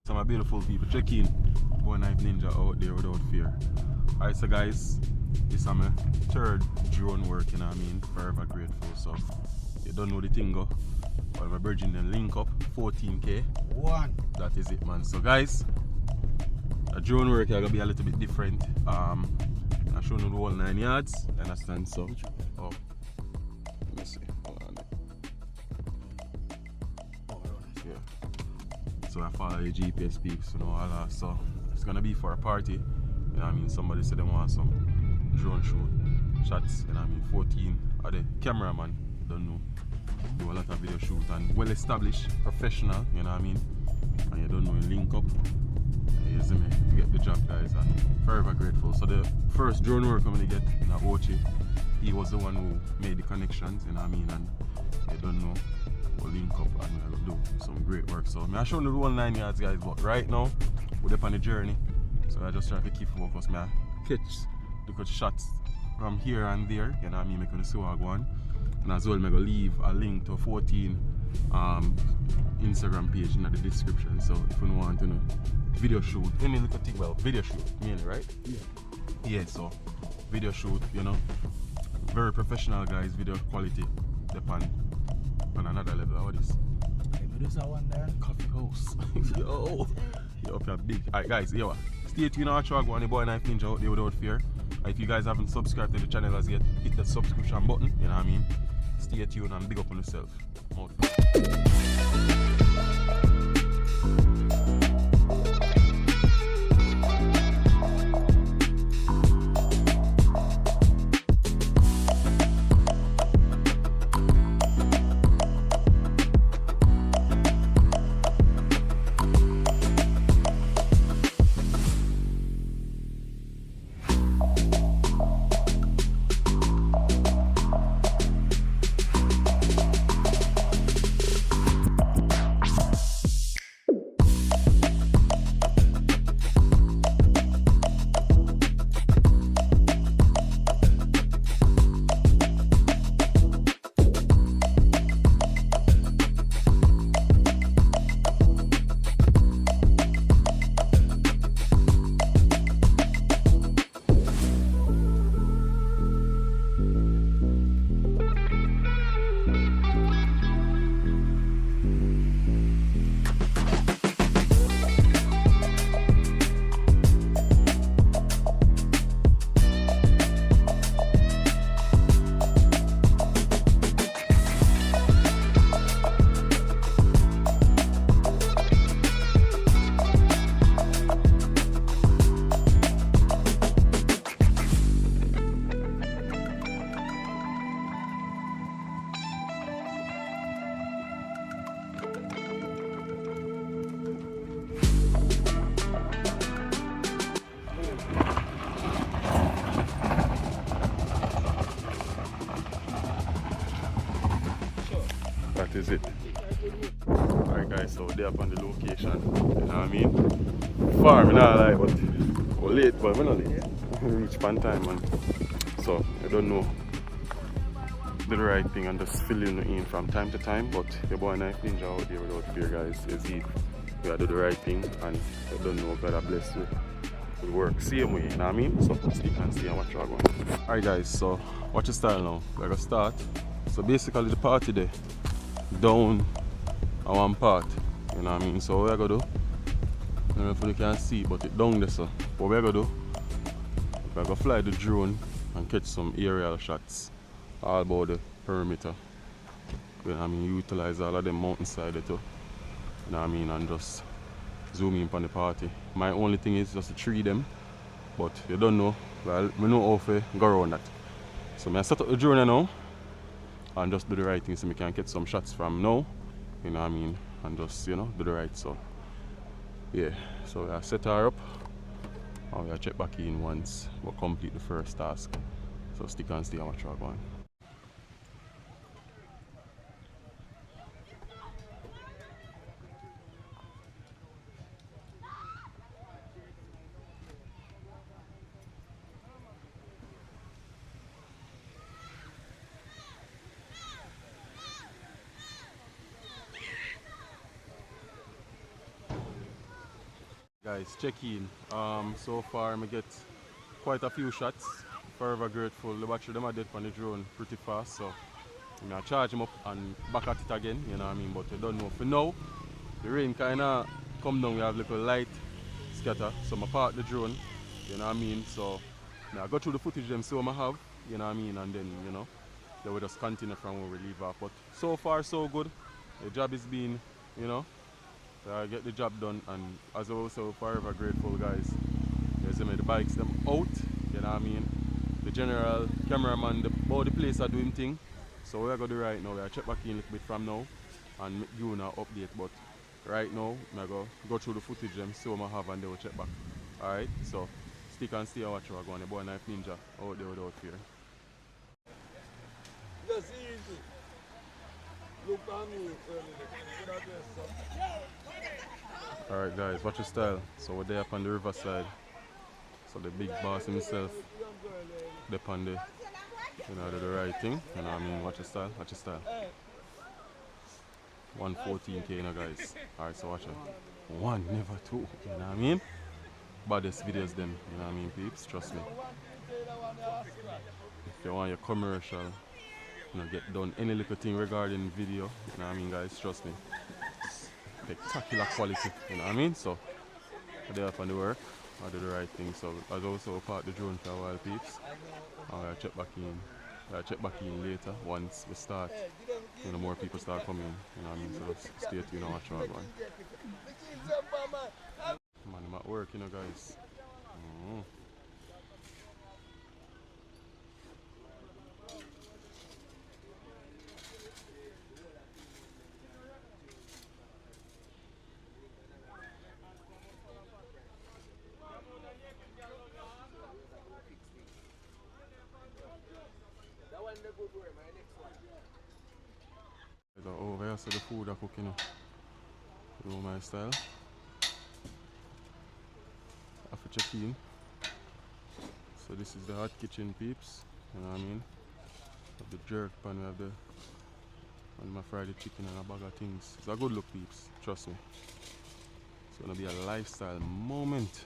Some beautiful people check in. One Night Ninja out there without fear. Alright, so guys, this is my third drone work, you know what I mean? Forever grateful. So you don't know the thing go. But my virgin then link up 14k. That is it, man. So guys, the drone work is gonna be a little bit different. I'm showing you the whole 9 yards, you understand? So let me see. Hold on. Yeah. So I follow the GPS peeps, you know, all that. So it's gonna be for a party. You know what I mean? Somebody said they want some drone shots, you know what I mean? 14 are the cameraman, don't know. Do a lot of video shoot and well established, professional, you know what I mean? And you don't know, you link up. You see me, to get the job, guys, and forever grateful. So the first drone work I'm gonna get in Ochi, he was the one who made the connections, you know what I mean? And you don't know, we'll link up and we'll do some great work. So I show you the whole 9 yards, guys, but right now we're up on the journey. So I just try to keep focus. I catch the good shots from here and there, you know what I mean? Making the see what I go on. And as well, I'm gonna leave a link to 14 Instagram page in the description. So if you want to know video shoot, any little thing, well, video shoot mainly, right? Yeah, so video shoot, you know, very professional, guys. Video quality depend on another level. How this? This one there. Coffee house. Yo, you up here big. Alright, guys, yo, stay tuned. I'll try to go on the Boy Knife Ninja out there without fear. If you guys haven't subscribed to the channel as yet, hit the subscription button, you know what I mean? Stay tuned and big up on yourself. That is it. Alright, guys, so they're up on the location, you know what I mean? Far, I'm not like, but we're late, but we're not late. We reach pan time, man. So, I don't know, do the right thing and just fill in from time to time, but your Boy Knife Ninja out there without fear, guys. You see, we gotta do the right thing, and you don't know, God bless you. We work same way, you know what I mean? So, stick and see and watch what you're going. Alright, guys, so watch your style now. We're gonna start. So, basically, the party there. Down on one part, you know what I mean? So what we're gonna do, I don't know if you can see, but it's down there. So what we're gonna do, we're gonna fly the drone and catch some aerial shots all about the perimeter. You know what I mean? Utilize all of them mountainside too, you know what I mean? And just zoom in on the party. My only thing is just to tree them, but you don't know, well, we know how to go around that. So I set up the drone now and just do the right thing so we can get some shots from now, you know what I mean, and just, you know, do the right. So yeah, so we set her up and we'll check back in once we complete the first task. So stick and stay and watch her going. Guys, check in. So far I get quite a few shots. Forever grateful. The battery them are dead on the drone pretty fast, so I'm gonna charge them up and back at it again, you know what I mean? But you don't know. For now, the rain kinda come down, we have little light scatter. So I park the drone, you know what I mean? So I go through the footage them so I have, you know what I mean, and then they will just continue from where we leave off. But so far so good. The job is being, you know, I get the job done, and as also forever grateful guys. There's the bikes them out, you know what I mean? The general cameraman, all the place are doing thing. So we're gonna do right now, we'll check back in a little bit from now and make you an update, but right now I go through the footage them, see what I have, and they will check back. Alright, so stick and stay and watch what going on. The boy Knife Ninja out there without fear. Just easy. Look on me. Alright guys, watch your style. So we're there up on the riverside. So the big boss himself, they're on the, do the right thing. You know what I mean? Watch your style, watch your style. 114k, you know guys. Alright, so watch it. One, never two, you know what I mean? Baddest videos them, you know what I mean, peeps? Trust me. If you want your commercial, get done any little thing regarding video, you know what I mean guys, trust me. Spectacular quality, you know what I mean? So they're up on the work, I do the right thing. So I also parked the drone for a while, peeps. I'll check back in. I'll check back in later once we start. More people start coming, you know what I mean? So just stay tuned and watch out, man. Man, I'm at work, guys. Over here, so the food are cooking, you know my style. After check in. So this is the hot kitchen, peeps. You know what I mean? We have the jerk pan, we have the my fried chicken and a bag of things. It's a good look, peeps. Trust me. It's gonna be a lifestyle moment.